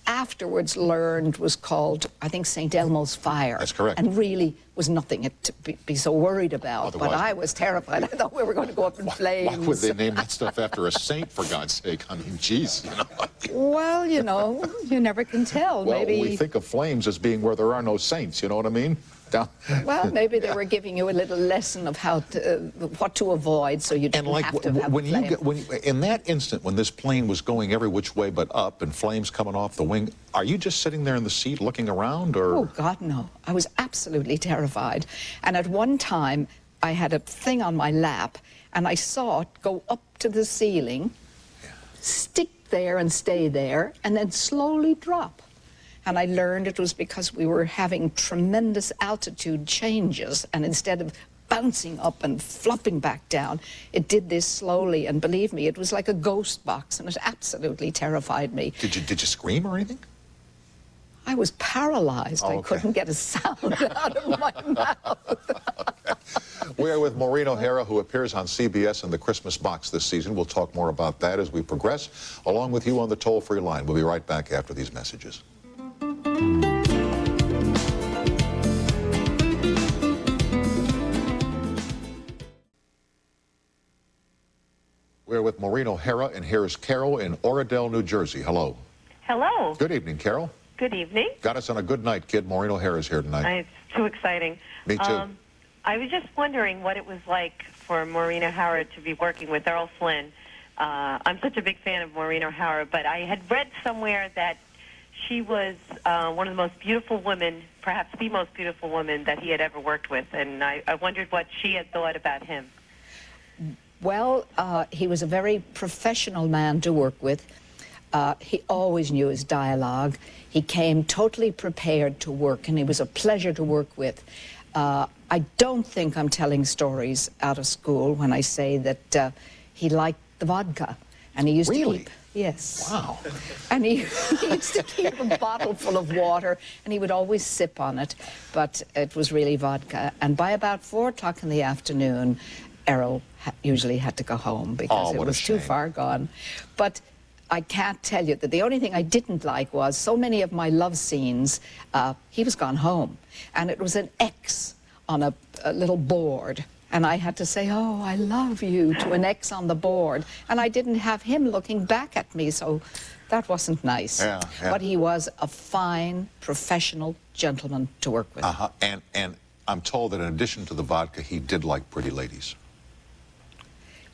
afterwards learned was called, I think, St. Elmo's Fire. That's correct. And really was nothing to be so worried about. Otherwise, but I was terrified. I thought we were going to go up in flames. Why would they name that stuff after a saint, for God's sake? I mean, geez, you know. Well, you know, you never can tell. Well, Maybe we think of flames as being where there are no saints, you know what I mean? Well, maybe they were giving you a little lesson of how to, what to avoid, so you didn't And like have to have when a flame. you get in that instant when this plane was going every which way but up and flames coming off the wing, are you just sitting there in the seat looking around, or? Oh God, no! I was absolutely terrified. And at one time, I had a thing on my lap, and I saw it go up to the ceiling, stick there and stay there, and then slowly drop. And I learned it was because we were having tremendous altitude changes, and instead of bouncing up and flopping back down, it did this slowly, and believe me, it was like a ghost box, and it absolutely terrified me. Did you scream or anything? I was paralyzed. Oh, I okay. couldn't get a sound out of my mouth. We are with Maureen O'Hara, who appears on CBS in the Christmas box this season. We'll talk more about that as we progress, along with you on the toll-free line. We'll be right back after these messages. We're with Maureen O'Hara, and here's Carol in Oradell, New Jersey. Hello. Hello. Good evening, Carol. Good evening. Got us on a good night, kid. Maureen O'Hara's here tonight. It's too exciting. Me too. I was just wondering what it was like for Maureen O'Hara to be working with Errol Flynn. I'm such a big fan of Maureen O'Hara, but I had read somewhere that she was one of the most beautiful women, perhaps the most beautiful woman that he had ever worked with, and I wondered what she had thought about him. Well, he was a very professional man to work with. He always knew his dialogue. He came totally prepared to work, and he was a pleasure to work with. I don't think I'm telling stories out of school when I say that he liked the vodka, and he used Really? to keep... Yes. Wow. And he used to keep a bottle full of water, and he would always sip on it, but it was really vodka. And by about 4 o'clock in the afternoon, Errol usually had to go home because it what a was too shame. far gone. But I can't tell you that the only thing I didn't like was so many of my love scenes, he was gone home, and it was an X on a little board. And I had to say, oh, I love you, to an X on the board. And I didn't have him looking back at me, so that wasn't nice. Yeah, yeah. But he was a fine, professional gentleman to work with. Uh-huh. And I'm told that in addition to the vodka, he did like pretty ladies.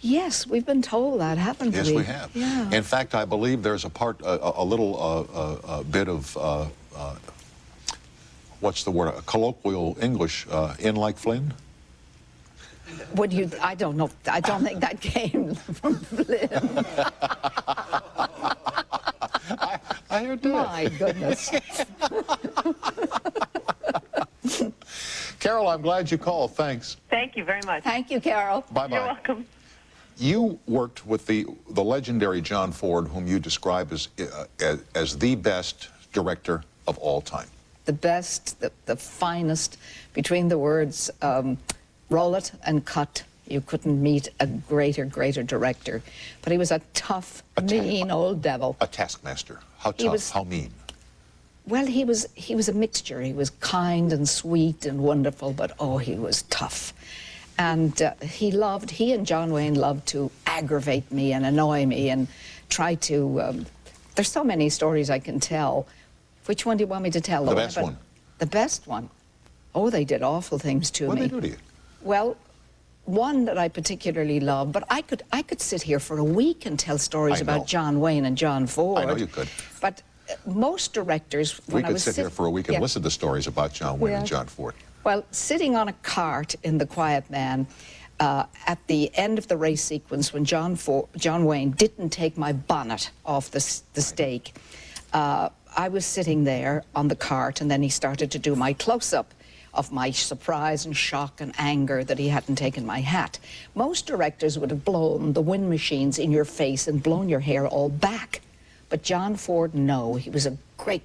Yes, we've been told that, haven't we? Yes, we have. Yeah. In fact, I believe there's a part, a little bit of, what's the word, colloquial English, in like Flynn? Would you, I don't know, I don't think that came from Flynn. I heard that. My goodness. Carol, I'm glad you called. Thanks. Thank you very much. Thank you, Carol. Bye-bye. You're welcome. You worked with the legendary John Ford, whom you describe as the best director of all time. The best, the finest, between the words roll it and cut. You couldn't meet a greater director. But he was a tough, mean old devil. A taskmaster. How He tough, was- how mean. Well, he was a mixture. He was kind and sweet and wonderful, but oh, he was tough. And he and John Wayne loved to aggravate me and annoy me and try to, there's so many stories I can tell. Which one do you want me to tell? The best one. The best one? Oh, they did awful things to What me. did they do to you? Well, one that I particularly love, but I could sit here for a week and tell stories I know. about John Wayne and John Ford. I know you could. But most directors, We when I could was sit here for a week and yeah. listen to stories about John Wayne and Yeah. John Ford. Well, sitting on a cart in The Quiet Man, at the end of the race sequence, when John Wayne didn't take my bonnet off the stake, I was sitting there on the cart, and then he started to do my close-up of my surprise and shock and anger that he hadn't taken my hat. Most directors would have blown the wind machines in your face and blown your hair all back. But John Ford, no, he was a great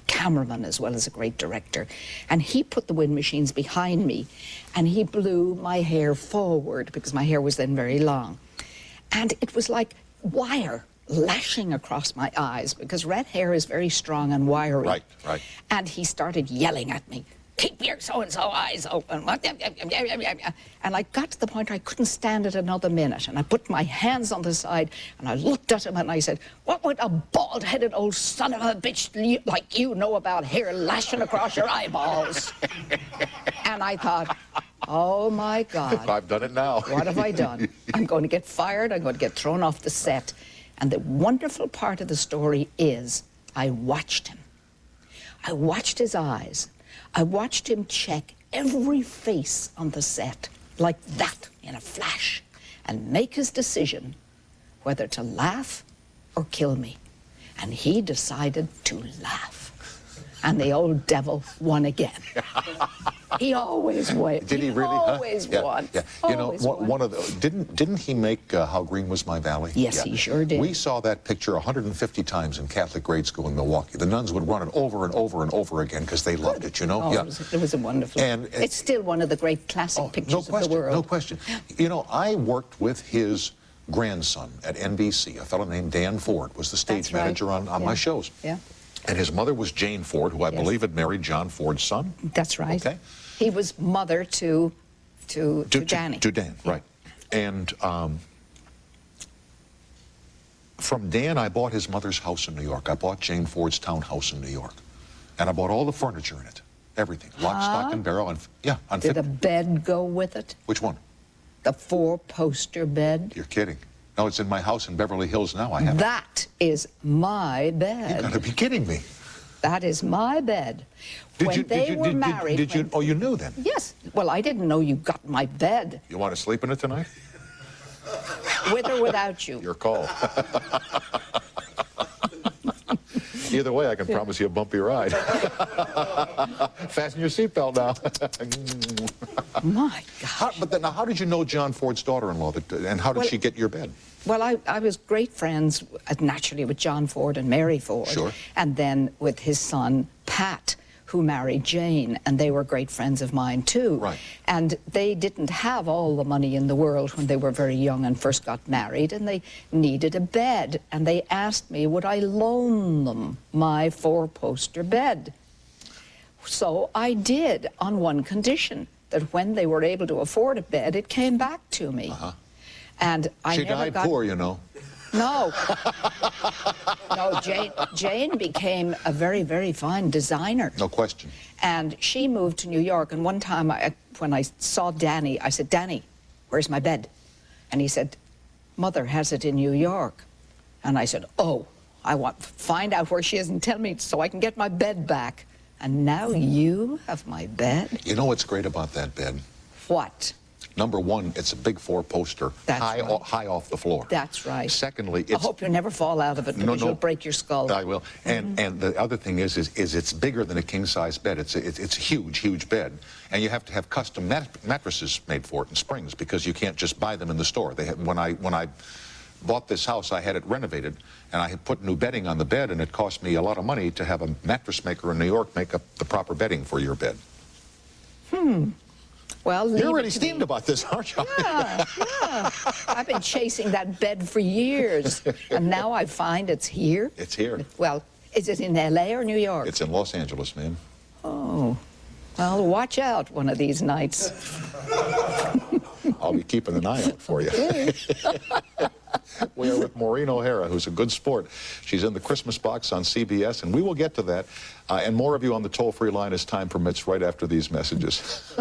cameraman as well as a great director. And he put the wind machines behind me, and he blew my hair forward, because my hair was then very long. And it was like wire lashing across my eyes because red hair is very strong and wiry. Right, right. And he started yelling at me, keep your so-and-so eyes open. And I got to the point where I couldn't stand it another minute. And I put my hands on the side and I looked at him and I said, what would a bald-headed old son of a bitch like you know about hair lashing across your eyeballs? And I thought, oh my God. I've done it now. What have I done? I'm going to get fired. I'm going to get thrown off the set. And the wonderful part of the story is I watched him. I watched his eyes. I watched him check every face on the set like that in a flash and make his decision whether to laugh or kill me. And he decided to laugh. And the old devil won again. He always won. Did he really? Always won. Yeah. You know, Always won. one of the didn't he make How Green Was My Valley? Yes, he sure did. We saw that picture 150 times in Catholic grade school in Milwaukee. The nuns would run it over and over and over again because they loved it. You know. Oh, it was a wonderful. And it's still one of the great classic pictures no of the world. No question. You know, I worked with his grandson at NBC. A fellow named Dan Ford was the stage That's right. manager on my shows. Yeah. And his mother was Jane Ford, who I Yes. believe had married John Ford's son. That's right. Okay. He was mother to Danny. To Dan, right. And from Dan, I bought his mother's house in New York. I bought Jane Ford's townhouse in New York. And I bought all the furniture in it. Everything. Lock, stock, and barrel. And yeah, on Did a bed go with it? Which one? The 4-poster bed? You're kidding. No, it's in my house in Beverly Hills now. I have it. That is my You bed. gotta be kidding me. That is my bed. When they were married. Did you? Oh, you knew then. Yes. Well, I didn't know you got my bed, You want to sleep in it tonight? with or without you. Your call. Either way, I can promise you a bumpy ride. Fasten your seatbelt now. My God. But then, now, how did you know John Ford's daughter-in-law, and how did she get your bed? Well, I was great friends, naturally, with John Ford and Mary Ford. Sure. And then with his son, Pat, who married Jane, and they were great friends of mine, too. Right. And they didn't have all the money in the world when they were very young and first got married, and they needed a bed. And they asked me, would I loan them my 4-poster bed? So I did, on one condition, that when they were able to afford a bed, it came back to me. Uh-huh. And I She never died got... poor, you know. No. No, Jane became a very, very fine designer. No question. And she moved to New York. And one time, when I saw Danny, I said, Danny, where's my bed? And he said, Mother has it in New York. And I said, oh, I want to find out where she is and tell me so I can get my bed back. And now you have my bed? You know what's great about that bed? What? Number one, it's a big 4-poster, high off the floor. That's right. Secondly, it's... I hope you never fall out of it because you'll break your skull. I will. And the other thing is it's bigger than a king-size bed. It's a huge, huge bed. And you have to have custom mattresses made for it and springs because you can't just buy them in the store. They have, when I bought this house, I had it renovated, and I had put new bedding on the bed, and it cost me a lot of money to have a mattress maker in New York make up the proper bedding for your bed. Well, You're really steamed about this, aren't you? Yeah, yeah. I've been chasing that bed for years, and now I find it's here. It's here. Well, is it in L.A. or New York? It's in Los Angeles, man. Oh, well, watch out one of these nights. I'll be keeping an eye out for you. We are with Maureen O'Hara, who's a good sport. She's in the Christmas box on CBS, and we will get to that and more of you on the toll-free line as time permits right after these messages.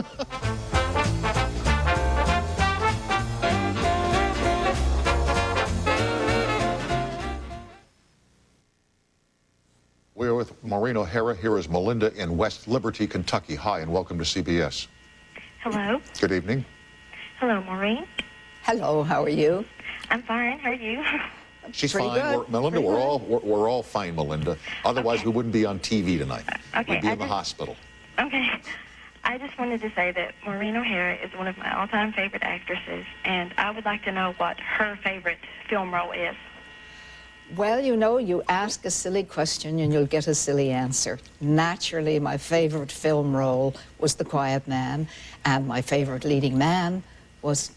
We are with Maureen O'Hara. Here is Melinda in West Liberty, Kentucky. Hi, and welcome to CBS. Hello. Good evening. Hello, Maureen. Hello, how are you? I'm fine. How are you? She's Pretty fine. good. Melinda, Pretty we're all fine, Melinda. Otherwise, Okay. we wouldn't be on TV tonight. Okay, We'd be I in the just- hospital. Okay. I just wanted to say that Maureen O'Hara is one of my all-time favorite actresses, and I would like to know what her favorite film role is. Well, you know, you ask a silly question and you'll get a silly answer. Naturally, my favorite film role was The Quiet Man, and my favorite leading man was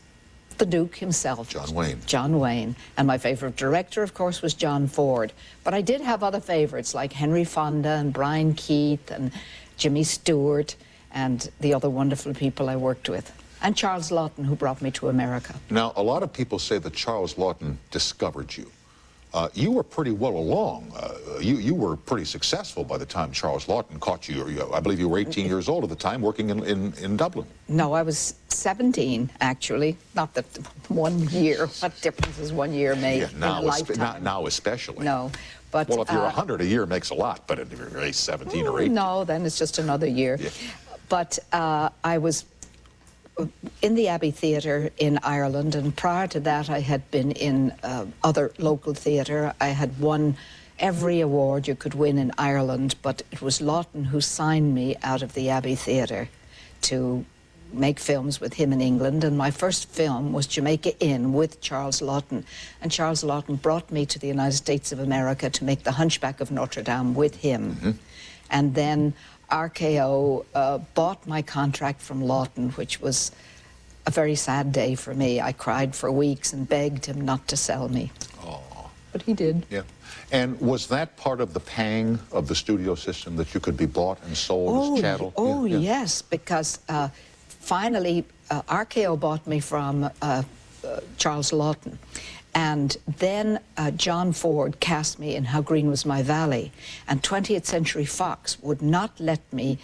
the Duke himself. John Wayne. John Wayne. And my favorite director, of course, was John Ford. But I did have other favorites like Henry Fonda and Brian Keith and Jimmy Stewart and the other wonderful people I worked with. And Charles Laughton, who brought me to America. Now, a lot of people say that Charles Laughton discovered you. You were pretty well along. You were pretty successful by the time Charles Laughton caught you. I believe you were 18 years old at the time, working in Dublin. No, I was 17, actually. Not that 1 year. What difference does 1 year make in a lifetime? Now especially. No. But, well, if you're 100, a year makes a lot, but if you're 17 or 18... No, then it's just another year. Yeah. But I was in the Abbey Theatre in Ireland, and prior to that I had been in other local theatre. I had won every award you could win in Ireland, but it was Laughton who signed me out of the Abbey Theatre to make films with him in England, and my first film was Jamaica Inn with Charles Laughton, and Charles Laughton brought me to the United States of America to make The Hunchback of Notre Dame with him. And then RKO bought my contract from Laughton, which was a very sad day for me. I cried for weeks and begged him not to sell me. Oh. But he did. Yeah. And was that part of the pang of the studio system, that you could be bought and sold as chattel? Oh, yeah. yes, because finally RKO bought me from Charles Laughton. And then John Ford cast me in How Green Was My Valley, and 20th Century Fox would not let me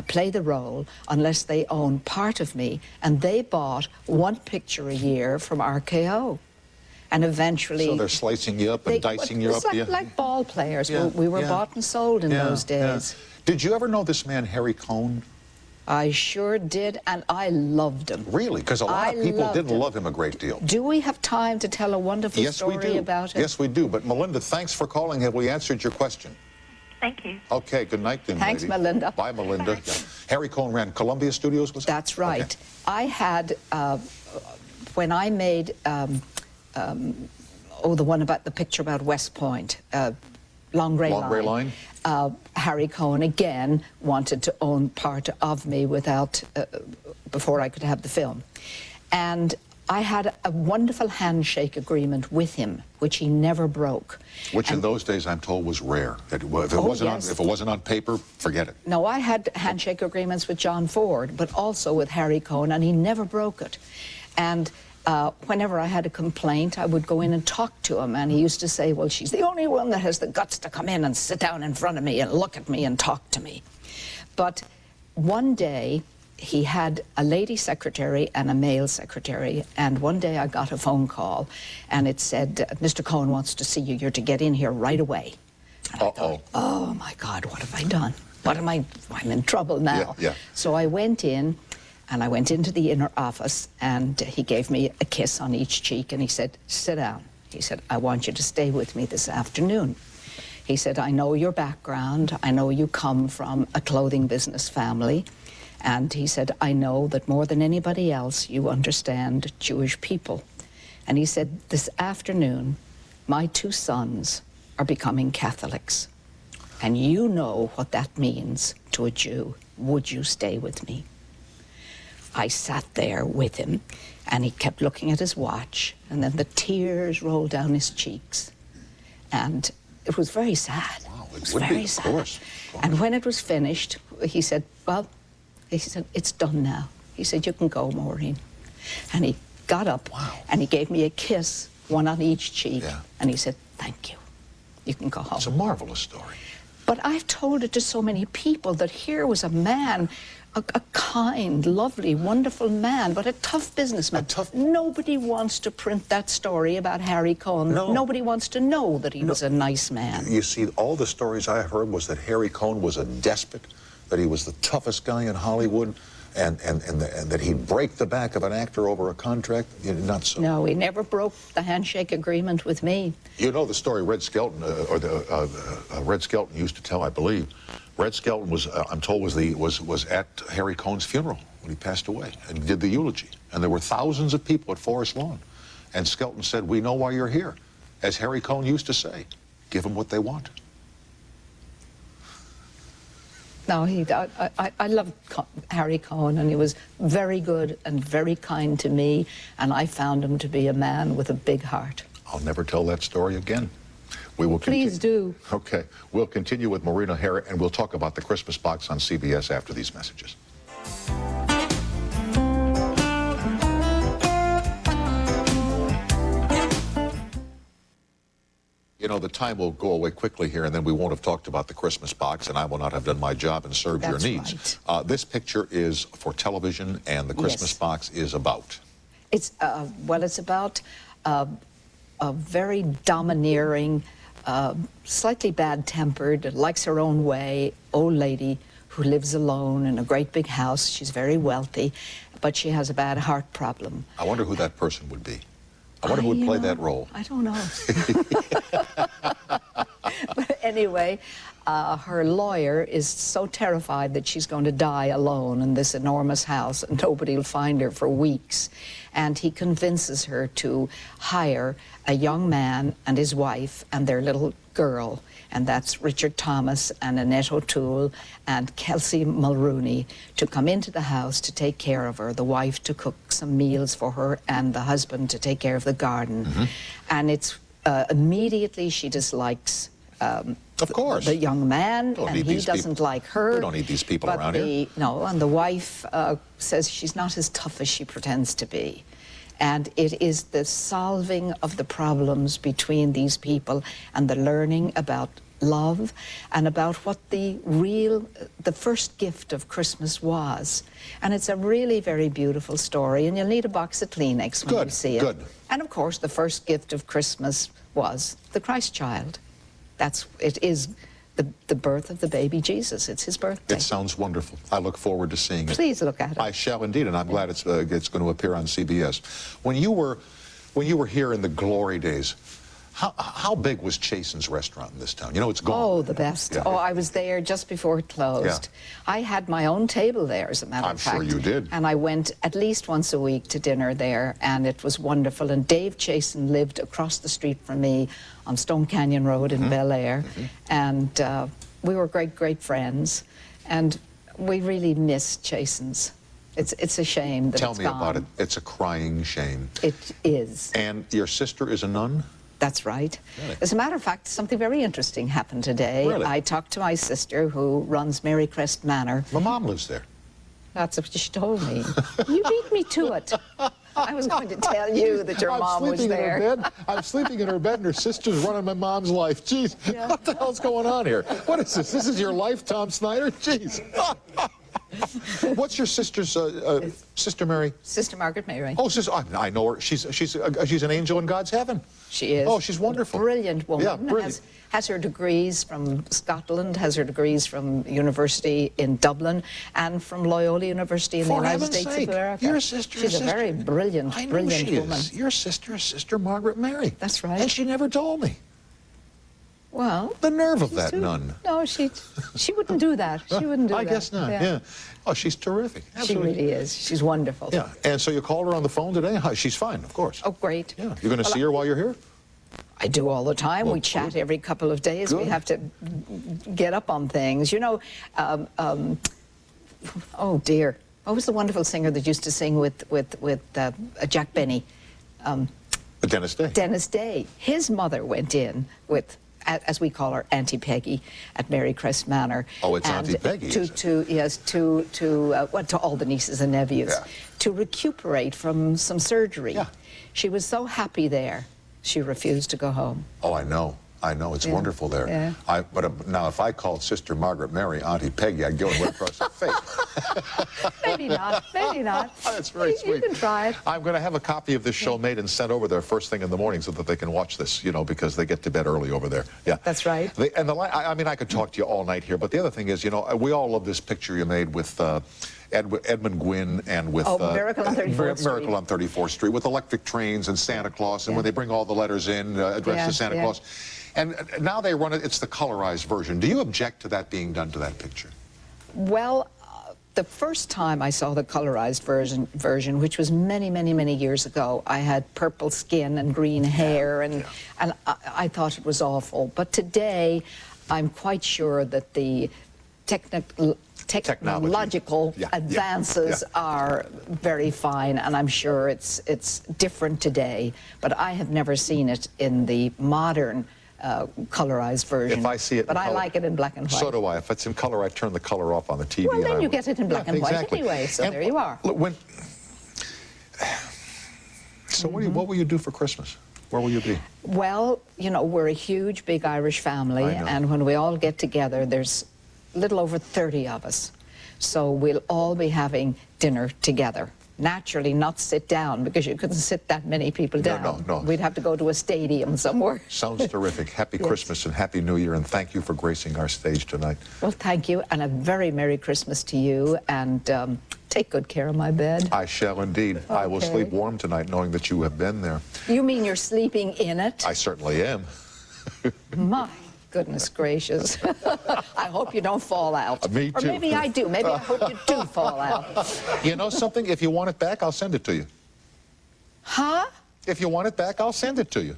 play the role unless they owned part of me, and they bought one picture a year from RKO. And eventually... So they're slicing you up and dicing you up? It's like ball players. Yeah, We were bought and sold in those days. Yeah. Did you ever know this man, Harry Cohn? I sure did, and I loved him. Really? Because a lot of people didn't love him a great deal. Do we have time to tell a wonderful story about it? Yes, we do. But Melinda, thanks for calling. Have we answered your question? Thank you. Okay, good night then, Thanks, lady. Melinda. Bye, Melinda. Yeah. Harry Cohn ran Columbia Studios, was it? That's right. Okay. I had, when I made, the one about the picture about West Point, Long Grey Line. Harry Cohn again wanted to own part of me without, before I could have the film. And I had a wonderful handshake agreement with him, which he never broke. Which in those days, I'm told, was rare. If it wasn't on paper, forget it. No, I had handshake agreements with John Ford, but also with Harry Cohn, and he never broke it. And whenever I had a complaint, I would go in and talk to him, and he used to say, well, she's the only one that has the guts to come in and sit down in front of me and look at me and talk to me. But one day, he had a lady secretary and a male secretary, and one day I got a phone call, and it said, Mr. Cohn wants to see you. You're to get in here right away. And I thought, oh, my God, what have I done? I'm in trouble now. Yeah. So I went in, and I went into the inner office, and he gave me a kiss on each cheek, and he said, sit down. He said, I want you to stay with me this afternoon. He said, I know your background. I know you come from a clothing business family. And he said, I know that more than anybody else, you understand Jewish people. And he said, this afternoon, my 2 sons are becoming Catholics. And you know what that means to a Jew. Would you stay with me? I sat there with him, and he kept looking at his watch, and then the tears rolled down his cheeks. And it was very sad. Wow, it was very sad. Of course. And when it was finished, he said, well, he said, it's done now. He said, you can go, Maureen. And he got up, and he gave me a kiss, one on each cheek, and he said, thank you. You can go home. It's a marvelous story. But I've told it to so many people that here was a man, a kind, lovely, wonderful man, but a tough businessman. Nobody wants to print that story about Harry Cohn. No. Nobody wants to know that he was a nice man. You see, all the stories I heard was that Harry Cohn was a despot, that he was the toughest guy in Hollywood, and that he'd break the back of an actor over a contract. Not so. No, he never broke the handshake agreement with me. You know the story Red Skelton, Red Skelton used to tell, I believe. Red Skelton was, I'm told, was at Harry Cohn's funeral when he passed away and did the eulogy. And there were thousands of people at Forest Lawn. And Skelton said, we know why you're here. As Harry Cohn used to say, give them what they want. No, I loved Harry Cohen, and he was very good and very kind to me, and I found him to be a man with a big heart. I'll never tell that story again. We will continue. Please do. Okay. We'll continue with Maureen O'Hara, and we'll talk about the Christmas box on CBS after these messages. You know, the time will go away quickly here, and then we won't have talked about the Christmas box, and I will not have done my job and served your needs. Right. This picture is for television, and the Christmas box is about? It's, well, it's about a very domineering, slightly bad-tempered, likes her own way, old lady who lives alone in a great big house. She's very wealthy, but she has a bad heart problem. I wonder who that person would be. I wonder who would play that role. I don't know. But anyway, her lawyer is so terrified that she's going to die alone in this enormous house and nobody will find her for weeks. And he convinces her to hire a young man and his wife and their little girl. And that's Richard Thomas and Annette O'Toole and Kelsey Mulrooney to come into the house to take care of her, the wife to cook some meals for her and the husband to take care of the garden. And it's immediately she dislikes of course. The young man, and he doesn't like her. We don't need these people around here. No, and the wife says she's not as tough as she pretends to be. And it is the solving of the problems between these people and the learning about love and about what the first gift of Christmas was. And it's a really very beautiful story, and you'll need a box of Kleenex when you see it. Good. And of course, the first gift of Christmas was the Christ child. It is the birth of the baby Jesus. It's his birthday. It sounds wonderful. I look forward to seeing it. Please look at it. I shall indeed, and I'm glad it's going to appear on CBS. When you were here in the glory days, how big was Chasen's restaurant in this town? You know, it's gone. Oh, the best. Yeah. Oh, I was there just before it closed. Yeah. I had my own table there, as a matter of fact. I'm sure you did. And I went at least once a week to dinner there, and it was wonderful. And Dave Chasen lived across the street from me on Stone Canyon Road in Bel Air. And we were great friends. And we really missed Chasen's. It's a shame that it's gone. Tell me about it. It's a crying shame. It is. And your sister is a nun? That's right. Really? As a matter of fact, something very interesting happened today. Really? I talked to my sister, who runs Marycrest Manor. My mom lives there. That's what she told me. You beat me to it. I was going to tell you that your mom was there. I'm sleeping in her bed, and her sister's running my mom's life. Jeez, Yeah. What the hell's going on here? What is this? This is your life, Tom Snyder? Jeez. What's your sister's Sister Mary? Sister Margaret Mary. Oh, sister, I know her. She's an angel in God's heaven. She is. Oh, she's wonderful. Brilliant woman. Yeah, brilliant. Has her degrees from Scotland, has her degrees from University in Dublin, and from Loyola University in the United States of America. Your sister She's a very brilliant woman. Your sister is Sister Margaret Mary. That's right. And she never told me. Well, The nerve of that nun. No, she wouldn't do that. She wouldn't do I that. guess not, yeah. Oh, she's terrific. She Absolutely. really is. She's wonderful. Yeah, and so you called her on the phone today? She's fine, of course. Oh, great. Yeah, you're going to see her while you're here? I do all the time. Well, we chat good. every couple of days. We Good. have to get up on things. You know, oh dear, what was the wonderful singer that used to sing with Jack Benny? Dennis Day. Dennis Day. His mother went in with, as we call her, Auntie Peggy at Marycrest Manor. Oh, it's Auntie Peggy, is it? To all the nieces and nephews, Yeah. to recuperate from some surgery. Yeah. She was so happy there, she refused to go home. Oh, I know. It's Yeah. wonderful there. Yeah. But now, if I called Sister Margaret Mary Auntie Peggy, I'd go right across the face. Maybe not. Maybe not. That's very sweet. You can try it. I'm going to have a copy of this show made and sent over there first thing in the morning so that they can watch this, you know, because they get to bed early over there. Yeah. That's right. I mean, I could talk to you all night here, but the other thing is, you know, we all love this picture you made with Edmund Gwynn and with Miracle on 34th Street. Miracle on 34th Street with electric trains and Santa Claus, and when they bring all the letters in addressed to Santa Claus. And now they run it, it's the colorized version. Do you object to that being done to that picture? Well, the first time I saw the colorized version, which was many years ago, I had purple skin and green hair, and I thought it was awful. But today, I'm quite sure that the technological advances are very fine, and I'm sure it's different today, but I have never seen it in the modern colorized version. If I see it but in I color, like it in black and white. So do I. If it's in color, I turn the color off on the TV. Well, then you get it in black and white anyway, so there you are. Look, so what will you do for Christmas? Where will you be? Well, you know, we're a huge, big Irish family, and when we all get together, there's a little over 30 of us. So we'll all be having dinner together. Naturally, not sit down, because you couldn't sit that many people down. No. We'd have to go to a stadium somewhere. Sounds terrific. Happy Christmas and Happy New Year, and thank you for gracing our stage tonight. Well, thank you, and a very Merry Christmas to you, and take good care of my bed. I shall indeed. Okay. I will sleep warm tonight knowing that you have been there. You mean you're sleeping in it? I certainly am. My goodness gracious. I hope you don't fall out. Me too. Or maybe I do. Maybe I hope you do fall out. You know something? If you want it back, I'll send it to you. Huh? If you want it back, I'll send it to you.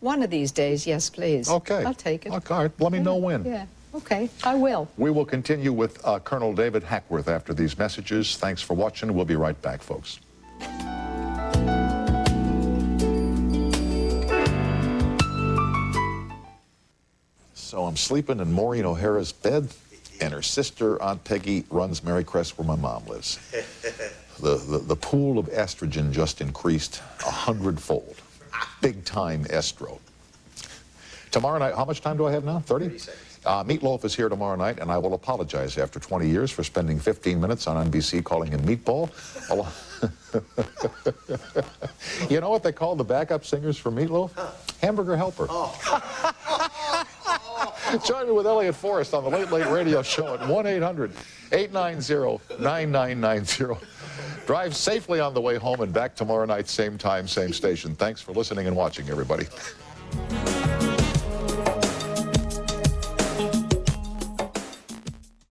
One of these days, yes, please. Okay. I'll take it. Okay. Let me know when. Yeah. Okay, I will. We will continue with Colonel David Hackworth after these messages. Thanks for watching. We'll be right back, folks. So I'm sleeping in Maureen O'Hara's bed, and her sister, Aunt Peggy, runs Marycrest where my mom lives. The pool of estrogen just increased 100-fold. Big-time estro. Tomorrow night, how much time do I have now? 30? 30 seconds. Meatloaf is here tomorrow night, and I will apologize after 20 years for spending 15 minutes on NBC calling him Meatball. You know what they call the backup singers for Meatloaf? Hamburger Helper. Oh. Join me with Elliot Forrest on the Late Late Radio Show at 1-800-890-9990. Drive safely on the way home and back tomorrow night, same time, same station. Thanks for listening and watching, everybody.